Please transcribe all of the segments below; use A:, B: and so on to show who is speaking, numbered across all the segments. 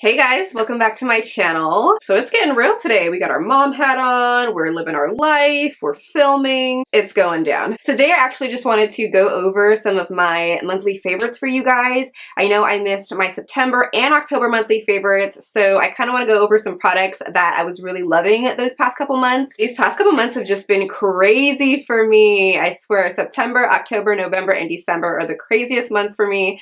A: Hey guys, welcome back to my channel. So it's getting real today. We got our mom hat on, we're living our life, we're filming, it's going down. Today I actually just wanted to go over some of my monthly favorites for you guys. I know I missed my September and October monthly favorites, so I kind of want to go over some products that I was really loving those past couple months. These past couple months have just been crazy for me. I swear September, October, November, and December are the craziest months for me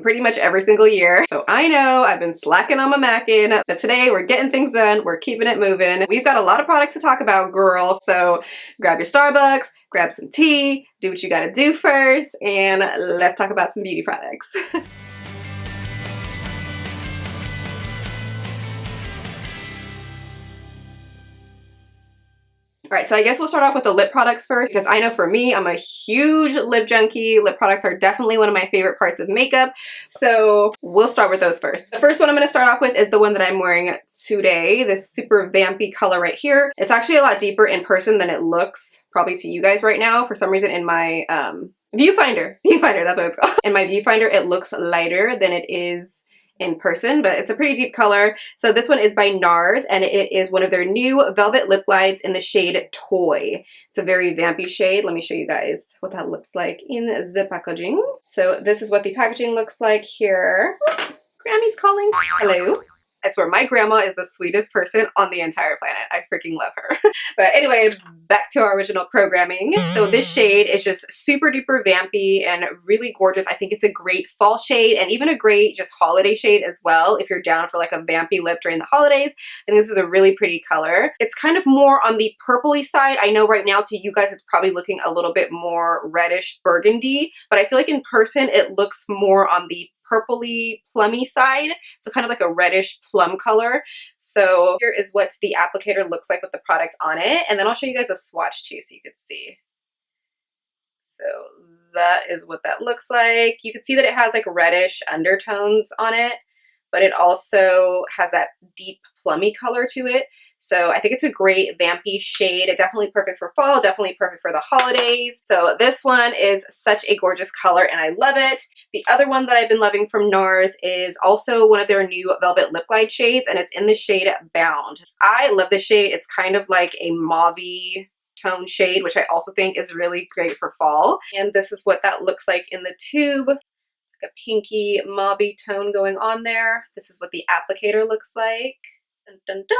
A: pretty much every single year. So I know I've been slacking on my macking, but today we're getting things done, we're keeping it moving. We've got a lot of products to talk about, girl, so grab your Starbucks, grab some tea, do what you gotta do first, and let's talk about some beauty products. All right, so I guess we'll start off with the lip products first, because I know for me, I'm a huge lip junkie. Lip products are definitely one of my favorite parts of makeup, so we'll start with those first. The first one I'm going to start off with is the one that I'm wearing today, this super vampy color right here. It's actually a lot deeper in person than it looks probably to you guys right now. For some reason in my viewfinder, that's what it's called. In my viewfinder, it looks lighter than it is in person, but it's a pretty deep color. So this one is by NARS, and it is one of their new velvet lip glides in the shade Toy. It's a very vampy shade. Let me show you guys what that looks like in the packaging. So this is what the packaging looks like here. Grammy's calling. Hello. I swear, my grandma is the sweetest person on the entire planet. I freaking love her. But anyway, back to our original programming. So this shade is just super duper vampy and really gorgeous. I think it's a great fall shade and even a great just holiday shade as well. If you're down for like a vampy lip during the holidays, I think this is a really pretty color. It's kind of more on the purpley side. I know right now to you guys, it's probably looking a little bit more reddish burgundy, but I feel like in person, it looks more on the purpley plummy side, so kind of like a reddish plum color. So here is what the applicator looks like with the product on it, and then I'll show you guys a swatch too so you can see. So that is what that looks like. You can see that it has like reddish undertones on it, but it also has that deep plummy color to it. So I think it's a great vampy shade. It's definitely perfect for fall, definitely perfect for the holidays. So this one is such a gorgeous color and I love it. The other one that I've been loving from NARS is also one of their new velvet lip glide shades, and it's in the shade Bound. I love this shade. It's kind of like a mauve-y tone shade, which I also think is really great for fall. And this is what that looks like in the tube. A pinky mauve-y tone going on there. This is what the applicator looks like. Dun, dun, dun.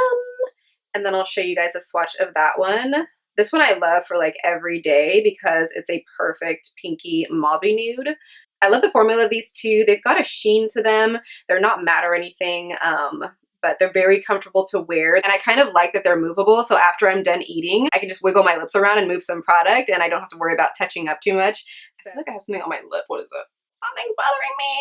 A: And then I'll show you guys a swatch of that one. This one I love for like every day because it's a perfect pinky mauve nude. I love the formula of these two. They've got a sheen to them. They're not matte or anything, but they're very comfortable to wear. And I kind of like that they're movable. So after I'm done eating, I can just wiggle my lips around and move some product and I don't have to worry about touching up too much. So I feel like I have something on my lip. What is it? Something's bothering me.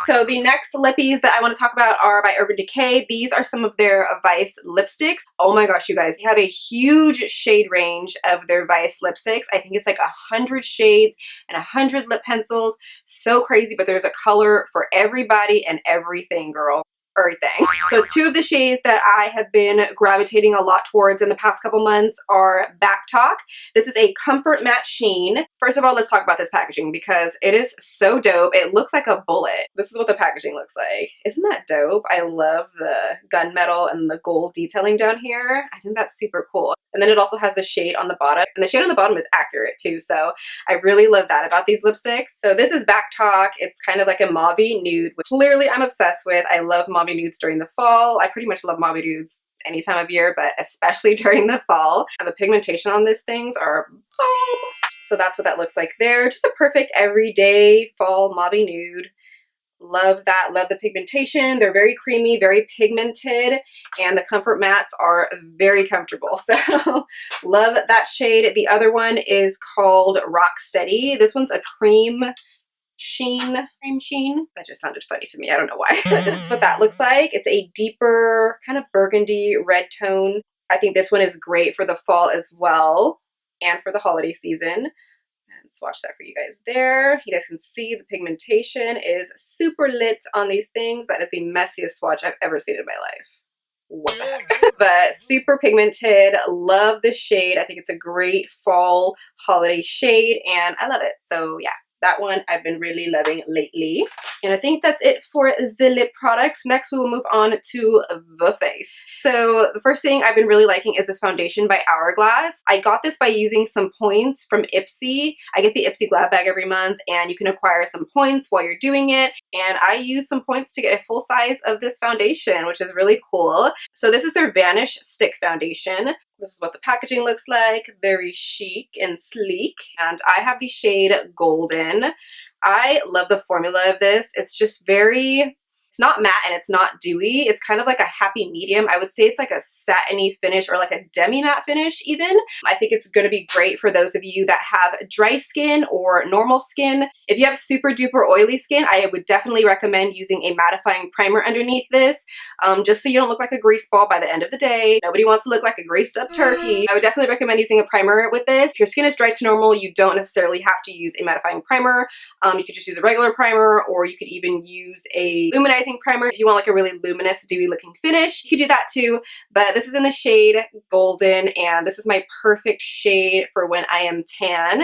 A: So the next lippies that I want to talk about are by Urban Decay. These are some of their Vice lipsticks. Oh my gosh, you guys. They have a huge shade range of their Vice lipsticks. I think it's like 100 shades and 100 lip pencils. So crazy, but there's a color for everybody and everything, girl. Everything. So two of the shades that I have been gravitating a lot towards in the past couple months are Back Talk. This is a comfort matte sheen. First of all, let's talk about this packaging because it is so dope. It looks like a bullet. This is what the packaging looks like. Isn't that dope? I love the gunmetal and the gold detailing down here. I think that's super cool. And then it also has the shade on the bottom, and the shade on the bottom is accurate too. So I really love that about these lipsticks. So this is Back Talk. It's kind of like a mauve nude, which clearly I'm obsessed with. I love mauve nudes during the fall. I pretty much love mauve nudes any time of year, but especially during the fall. And the pigmentation on these things are bomb. So that's what that looks like there. Just a perfect everyday fall mauve nude. Love that. Love the pigmentation. They're very creamy, very pigmented, and the comfort mattes are very comfortable. So love that shade. The other one is called Rock Steady. This one's a cream sheen. That just sounded funny to me. I don't know why. But this is what that looks like. It's a deeper kind of burgundy red tone. I think this one is great for the fall as well and for the holiday season. Swatch that for you guys there. You guys can see the pigmentation is super lit on these things. That is the messiest swatch I've ever seen in my life. What the heck? But super pigmented. Love this shade. I think it's a great fall holiday shade and I love it. So yeah, that one I've been really loving lately. And I think that's it for the lip products. Next, we will move on to the face. So the first thing I've been really liking is this foundation by Hourglass. I got this by using some points from Ipsy. I get the Ipsy Glad Bag every month, and you can acquire some points while you're doing it. And I used some points to get a full size of this foundation, which is really cool. So this is their Vanish Stick Foundation. This is what the packaging looks like. Very chic and sleek. And I have the shade Golden. I love the formula of this. It's just very, it's not matte and it's not dewy. It's kind of like a happy medium. I would say it's like a satiny finish or like a demi-matte finish even. I think it's going to be great for those of you that have dry skin or normal skin. If you have super duper oily skin, I would definitely recommend using a mattifying primer underneath this, just so you don't look like a grease ball by the end of the day. Nobody wants to look like a greased up turkey. I would definitely recommend using a primer with this. If your skin is dry to normal, you don't necessarily have to use a mattifying primer. You could just use a regular primer, or you could even use a luminizing primer if you want like a really luminous, dewy looking finish. You could do that too, but this is in the shade Golden, and this is my perfect shade for when I am tan.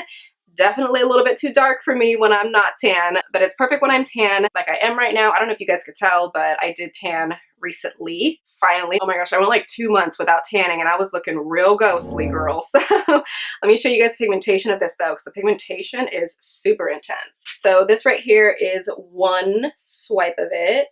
A: Definitely a little bit too dark for me when I'm not tan, but it's perfect when I'm tan like I am right now. I don't know if you guys could tell, but I did tan recently. Finally. Oh my gosh, I went like 2 months without tanning and I was looking real ghostly, girl. So let me show you guys the pigmentation of this though, because the pigmentation is super intense. So this right here is one swipe of it.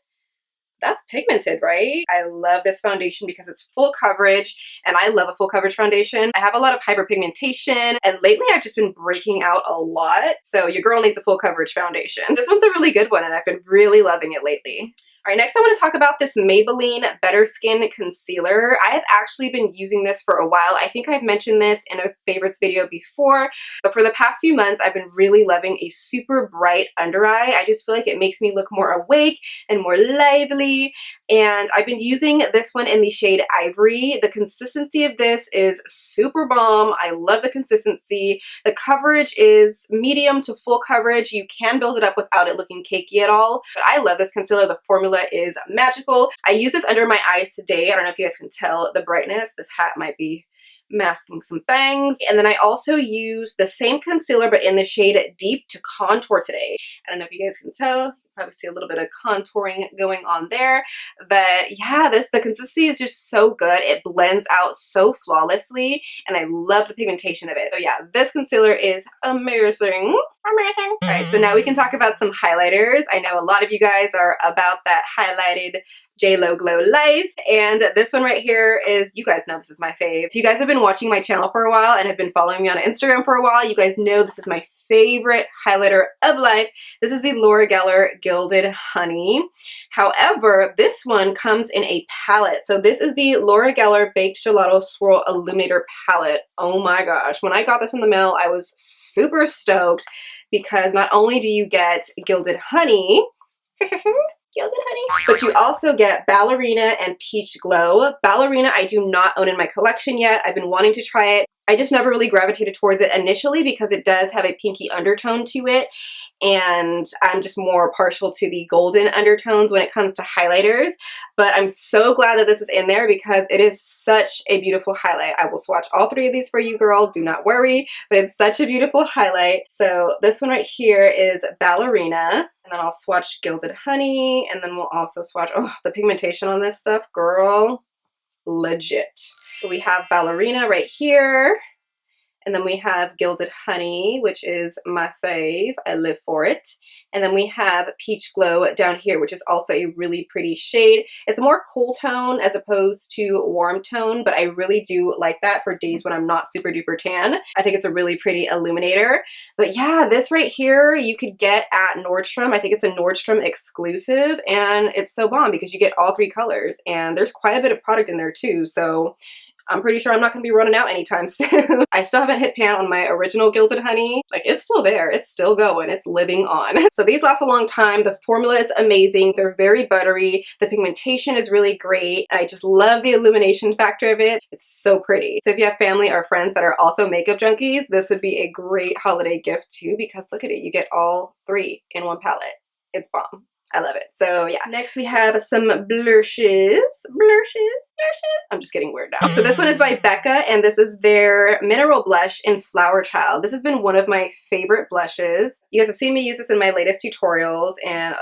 A: That's pigmented, right? I love this foundation because it's full coverage, and I love a full coverage foundation. I have a lot of hyperpigmentation, and lately I've just been breaking out a lot. So your girl needs a full coverage foundation. This one's a really good one, and I've been really loving it lately. All right, next I want to talk about this Maybelline Better Skin Concealer. I have actually been using this for a while. I think I've mentioned this in a favorites video before, but for the past few months, I've been really loving a super bright under eye. I just feel like it makes me look more awake and more lively, and I've been using this one in the shade Ivory. The consistency of this is super bomb. I love the consistency. The coverage is medium to full coverage. You can build it up without it looking cakey at all, but I love this concealer. The formula is magical. I use this under my eyes today. I don't know if you guys can tell the brightness. This hat might be masking some things. And then I also use the same concealer but in the shade Deep to contour today. I don't know if you guys can tell. You can probably see a little bit of contouring going on there. But yeah, the consistency is just so good. It blends out so flawlessly, and I love the pigmentation of it. So yeah, this concealer is amazing. Amazing. All right, so now we can talk about some highlighters. I know a lot of you guys are about that highlighted Giiirlll Glow Life, and this one right here is, you guys know this is my fave. If you guys have been watching my channel for a while and have been following me on Instagram for a while, you guys know this is my favorite highlighter of life. This is the Laura Geller Gilded Honey. However, this one comes in a palette. So this is the Laura Geller Baked Gelato Swirl Illuminator palette. Oh my gosh, when I got this in the mail, I was super stoked because not only do you get Gilded Honey, Gilded Honey, but you also get Ballerina and Peach Glow. Ballerina I do not own in my collection yet. I've been wanting to try it. I just never really gravitated towards it initially because it does have a pinky undertone to it, and I'm just more partial to the golden undertones when it comes to highlighters. But I'm so glad that this is in there because it is such a beautiful highlight. I will swatch all 3 of these for you, girl. Do not worry, but it's such a beautiful highlight. So this one right here is Ballerina, and then I'll swatch Gilded Honey, and then we'll also swatch, oh, the pigmentation on this stuff, girl, legit. So we have Ballerina right here, and then we have Gilded Honey, which is my fave. I live for it. And then we have Peach Glow down here, which is also a really pretty shade. It's a more cool tone as opposed to warm tone, but I really do like that for days when I'm not super duper tan. I think it's a really pretty illuminator. But yeah, this right here you could get at Nordstrom. I think it's a Nordstrom exclusive, and it's so bomb because you get all 3 colors, and there's quite a bit of product in there too. So I'm pretty sure I'm not going to be running out anytime soon. I still haven't hit pan on my original Gilded Honey. Like, it's still there. It's still going. It's living on. So these last a long time. The formula is amazing. They're very buttery. The pigmentation is really great. I just love the illumination factor of it. It's so pretty. So if you have family or friends that are also makeup junkies, this would be a great holiday gift too, because look at it. You get all 3 in one palette. It's bomb. I love it. So yeah. Next we have some blushes. Blushes. I'm just getting weird now. So this one is by Becca, and this is their mineral blush in Flower Child. This has been one of my favorite blushes. You guys have seen me use this in my latest tutorials, and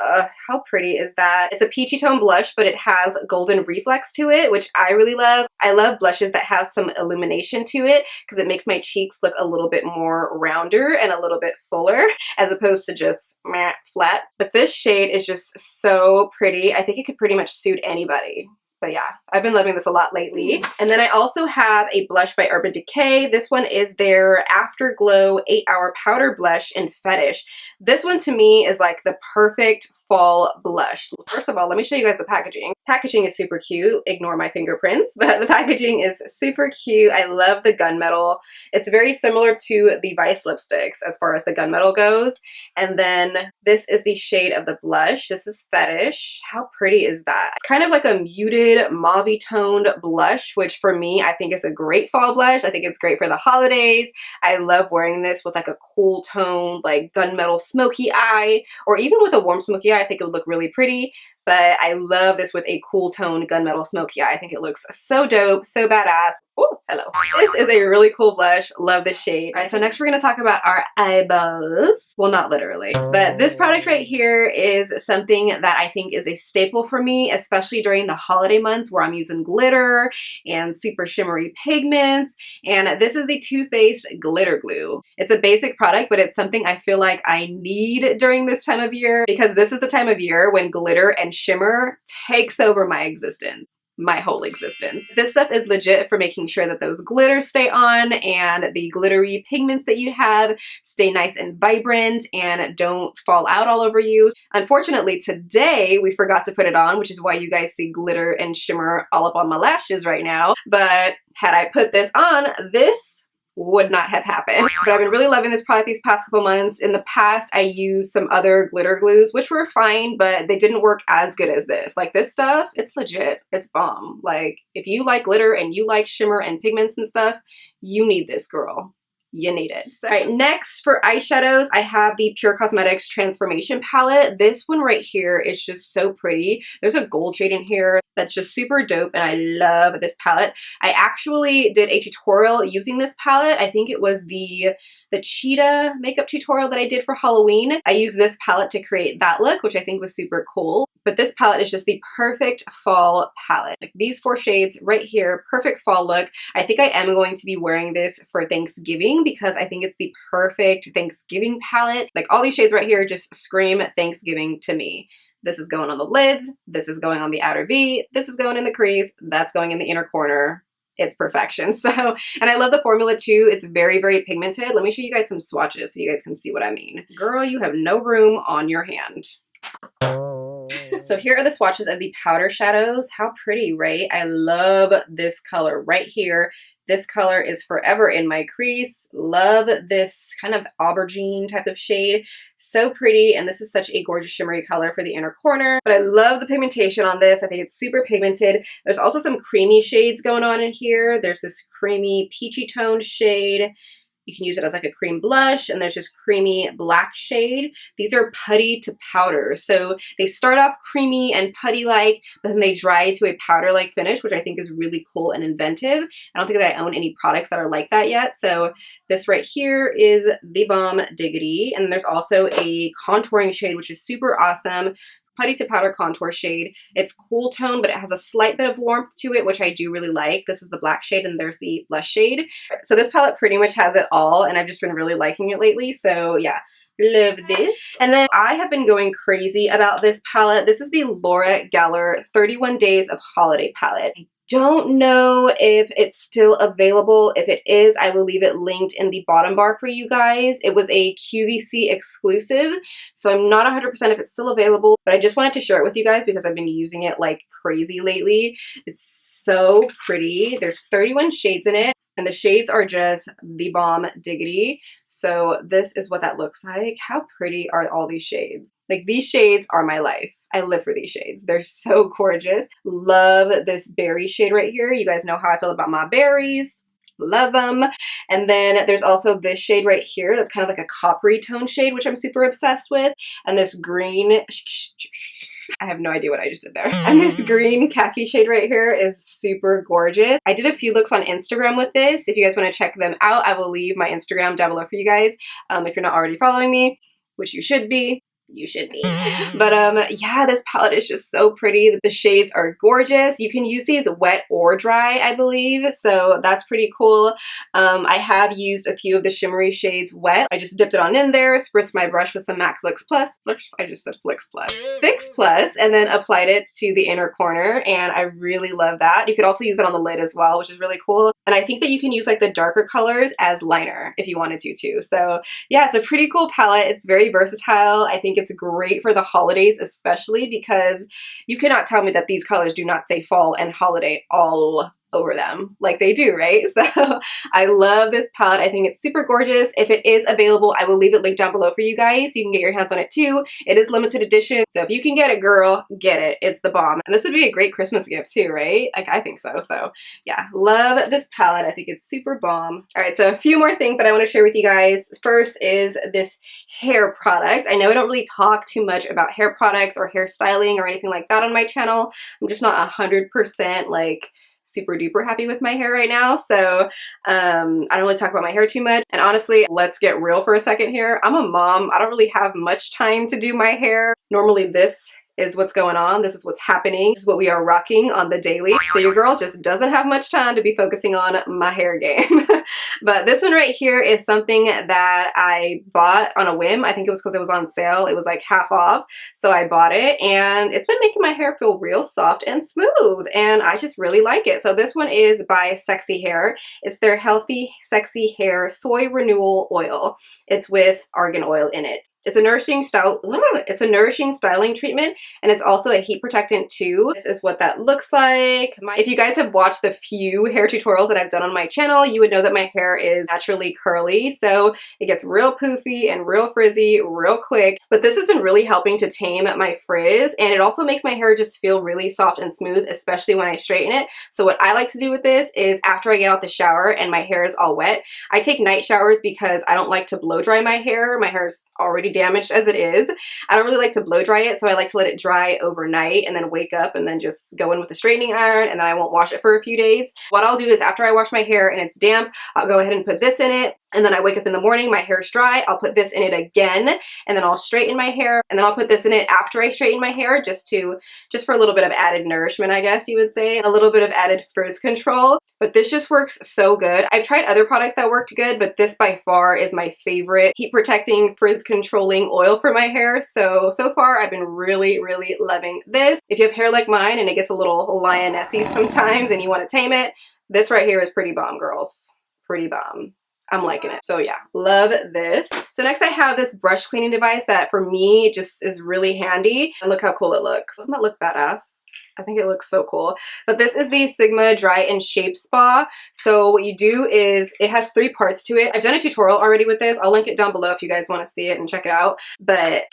A: how pretty is that? It's a peachy tone blush, but it has golden reflex to it, which I really love. I love blushes that have some illumination to it because it makes my cheeks look a little bit more rounder and a little bit fuller as opposed to just meh, flat. But this shade is just so pretty. I think it could pretty much suit anybody. But yeah, I've been loving this a lot lately. And then I also have a blush by Urban Decay. This one is their Afterglow 8-Hour Powder Blush in Fetish. This one to me is like the perfect fall blush. First of all, let me show you guys the packaging. Packaging is super cute. Ignore my fingerprints, but the packaging is super cute. I love the gunmetal. It's very similar to the Vice lipsticks as far as the gunmetal goes. And then this is the shade of the blush. This is Fetish. How pretty is that? It's kind of like a muted mauve toned blush, which for me, I think is a great fall blush. I think it's great for the holidays. I love wearing this with like a cool toned, like gunmetal smoky eye, or even with a warm smoky eye. I think it would look really pretty, but I love this with a cool toned gunmetal smoky eye. I think it looks so dope, so badass. Oh, hello. This is a really cool blush. Love this shade. All right, so next we're going to talk about our eyeballs. Well, not literally, but this product right here is something that I think is a staple for me, especially during the holiday months where I'm using glitter and super shimmery pigments. And this is the Too Faced Glitter Glue. It's a basic product, but it's something I feel like I need during this time of year because this is the time of year when glitter and shimmer takes over my existence. My whole existence. This stuff is legit for making sure that those glitters stay on and the glittery pigments that you have stay nice and vibrant and don't fall out all over you. Unfortunately, today we forgot to put it on, which is why you guys see glitter and shimmer all up on my lashes right now. But had I put this on, this would not have happened. But I've been really loving this product these past couple months. In the past, I used some other glitter glues, which were fine, but they didn't work as good as this. Like this stuff, it's legit. It's bomb. Like if you like glitter and you like shimmer and pigments and stuff, you need this, girl. You need it. So, all right, next for eyeshadows, I have the Pure Cosmetics Transformation Palette. This one right here is just so pretty. There's a gold shade in here that's just super dope, and I love this palette. I actually did a tutorial using this palette. I think it was the cheetah makeup tutorial that I did for Halloween. I used this palette to create that look, which I think was super cool. But this palette is just the perfect fall palette. Like these 4 shades right here, perfect fall look. I think I am going to be wearing this for Thanksgiving because I think it's the perfect Thanksgiving palette. Like all these shades right here just scream Thanksgiving to me. This is going on the lids, this is going on the outer V, this is going in the crease, that's going in the inner corner. It's perfection. So, and I love the formula too. It's very, very pigmented. Let me show you guys some swatches so you guys can see what I mean. Girl, you have no room on your hand. So here are the swatches of the powder shadows. How pretty, right? I love this color right here. This color is forever in my crease. Love this kind of aubergine type of shade. So pretty, and this is such a gorgeous shimmery color for the inner corner. But I love the pigmentation on this. I think it's super pigmented. There's also some creamy shades going on in here. There's this creamy peachy toned shade. You can use it as like a cream blush, and there's this creamy black shade. These are putty to powder. So they start off creamy and putty-like, but then they dry to a powder-like finish, which I think is really cool and inventive. I don't think that I own any products that are like that yet. So this right here is the Bomb Diggity. And there's also a contouring shade, which is super awesome. Putty to powder contour shade. It's cool tone, but it has a slight bit of warmth to it, which I do really like. This is the black shade, and there's the blush shade. So this palette pretty much has it all, and I've just been really liking it lately. So yeah, love this. And then I have been going crazy about this palette. This is the Laura Geller 31 Days of Holiday palette. Don't know if it's still available. If it is, I will leave it linked in the bottom bar for you guys. It was a QVC exclusive, so I'm not 100% if it's still available, but I just wanted to share it with you guys because I've been using it like crazy lately. It's so pretty. There's 31 shades in it, and the shades are just the bomb diggity. So this is what that looks like. How pretty are all these shades? Like these shades are my life. I live for these shades. They're so gorgeous. Love this berry shade right here. You guys know how I feel about my berries. Love them. And then there's also this shade right here that's kind of like a coppery tone shade, which I'm super obsessed with. And this green, I have no idea what I just did there. And this green khaki shade right here is super gorgeous. I did a few looks on Instagram with this. If you guys want to check them out, I will leave my Instagram down below for you guys. If you're not already following me, which you should be. You should be. But yeah, this palette is just so pretty. The shades are gorgeous. You can use these wet or dry, I believe, so that's pretty cool. I have used a few of the shimmery shades wet. I just dipped it on in there, spritzed my brush with some MAC Fix Plus. I just said Fix Plus, and then applied it to the inner corner, and I really love that. You could also use it on the lid as well, which is really cool. And I think that you can use like the darker colors as liner if you wanted to too. So yeah, it's a pretty cool palette. It's very versatile. I think it's great for the holidays, especially because you cannot tell me that these colors do not say fall and holiday all over them like they do, right? So I love this palette. I think it's super gorgeous. If it is available, I will leave it linked down below for you guys. You can get your hands on it too. It is limited edition, so if you can get it, girl, get it. It's the bomb. And this would be a great Christmas gift too, right? Like, I think so. So yeah, love this palette. I think it's super bomb. All right, so a few more things that I want to share with you guys. First is this hair product. I know I don't really talk too much about hair products or hair styling or anything like that on my channel. I'm just not 100% like super duper happy with my hair right now, so I don't really talk about my hair too much. And honestly, let's get real for a second here. I'm a mom. I don't really have much time to do my hair. Normally this is what's going on. This is what's happening. This is what we are rocking on the daily. So your girl just doesn't have much time to be focusing on my hair game. But this one right here is something that I bought on a whim. I think it was because it was on sale. It was like half off. So I bought it, and it's been making my hair feel real soft and smooth, and I just really like it. So this one is by Sexy Hair. It's their Healthy Sexy Hair Soy Renewal Oil. It's with argan oil in it. It's a nourishing styling treatment, and it's also a heat protectant too. This is what that looks like. If you guys have watched the few hair tutorials that I've done on my channel, you would know that my hair is naturally curly, so it gets real poofy and real frizzy real quick. But this has been really helping to tame my frizz, and it also makes my hair just feel really soft and smooth, especially when I straighten it. So what I like to do with this is after I get out the shower and my hair is all wet, I take night showers because I don't like to blow dry my hair. My hair is already damaged as it is. I don't really like to blow dry it, so I like to let it dry overnight and then wake up and then just go in with a straightening iron, and then I won't wash it for a few days. What I'll do is after I wash my hair and it's damp, I'll go ahead and put this in it, and then I wake up in the morning, my hair's dry, I'll put this in it again, and then I'll straighten my hair, and then I'll put this in it after I straighten my hair, just for a little bit of added nourishment, I guess you would say, a little bit of added frizz control. But this just works so good. I've tried other products that worked good, but this by far is my favorite heat protecting, frizz controlling oil for my hair. So far I've been really, really loving this. If you have hair like mine and it gets a little lionessy sometimes and you want to tame it, this right here is pretty bomb, girls. Pretty bomb. I'm liking it. So yeah, love this. So next I have this brush cleaning device that for me just is really handy. And look how cool it looks. Doesn't that look badass? I think it looks so cool. But this is the Sigma Dry and Shape Spa. So what you do is, it has 3 parts to it. I've done a tutorial already with this. I'll link it down below if you guys want to see it and check it out. But,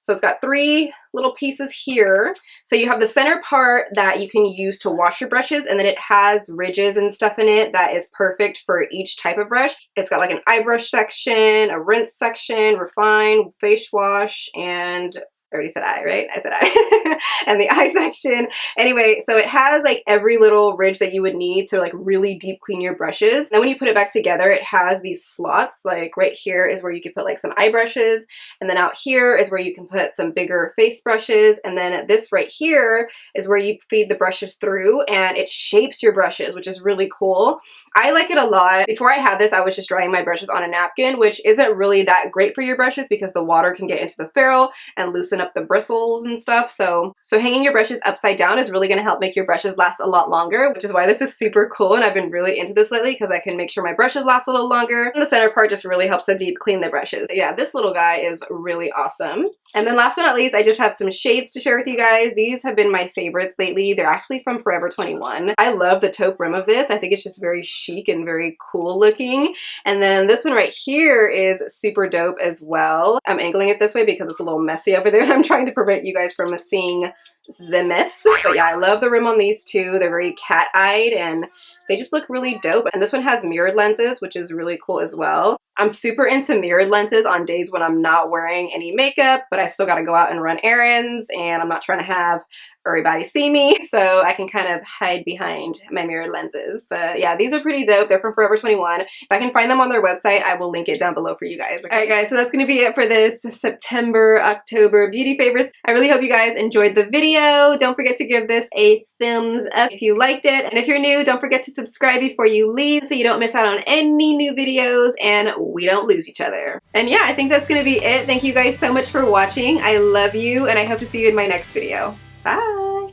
A: so it's got 3 little pieces here. So you have the center part that you can use to wash your brushes, and then it has ridges and stuff in it that is perfect for each type of brush. It's got like an eye brush section, a rinse section, refine, face wash, and I already said eye, right? I said eye. And the eye section. Anyway, so it has like every little ridge that you would need to like really deep clean your brushes. Then when you put it back together, it has these slots. Like right here is where you can put like some eye brushes. And then out here is where you can put some bigger face brushes. And then this right here is where you feed the brushes through, and it shapes your brushes, which is really cool. I like it a lot. Before I had this, I was just drying my brushes on a napkin, which isn't really that great for your brushes because the water can get into the ferrule and loosen up the bristles and stuff. So hanging your brushes upside down is really going to help make your brushes last a lot longer, which is why this is super cool. And I've been really into this lately because I can make sure my brushes last a little longer. And the center part just really helps to deep clean the brushes. So yeah, this little guy is really awesome. And then last but not least, I just have some shades to share with you guys. These have been my favorites lately. They're actually from Forever 21. I love the taupe rim of this. I think it's just very chic and very cool looking. And then this one right here is super dope as well. I'm angling it this way because it's a little messy over there. I'm trying to prevent you guys from seeing This is a miss. But yeah, I love the rim on these two. They're very cat-eyed and they just look really dope. And this one has mirrored lenses, which is really cool as well. I'm super into mirrored lenses on days when I'm not wearing any makeup, but I still gotta go out and run errands and I'm not trying to have everybody see me, so I can kind of hide behind my mirrored lenses. But yeah, these are pretty dope. They're from Forever 21. If I can find them on their website, I will link it down below for you guys. Alright guys, so that's gonna be it for this September, October beauty favorites. I really hope you guys enjoyed the video. Don't forget to give this a thumbs up if you liked it. And if you're new, don't forget to subscribe before you leave so you don't miss out on any new videos and we don't lose each other. And yeah, I think that's gonna be it. Thank you guys so much for watching. I love you and I hope to see you in my next video. Bye.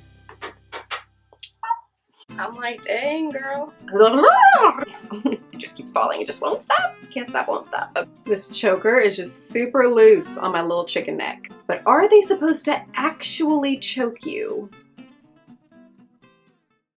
A: I'm like, dang, girl. It just keeps falling. It just won't stop. Can't stop, won't stop. Okay. This choker is just super loose on my little chicken neck. But are they supposed to actually choke you?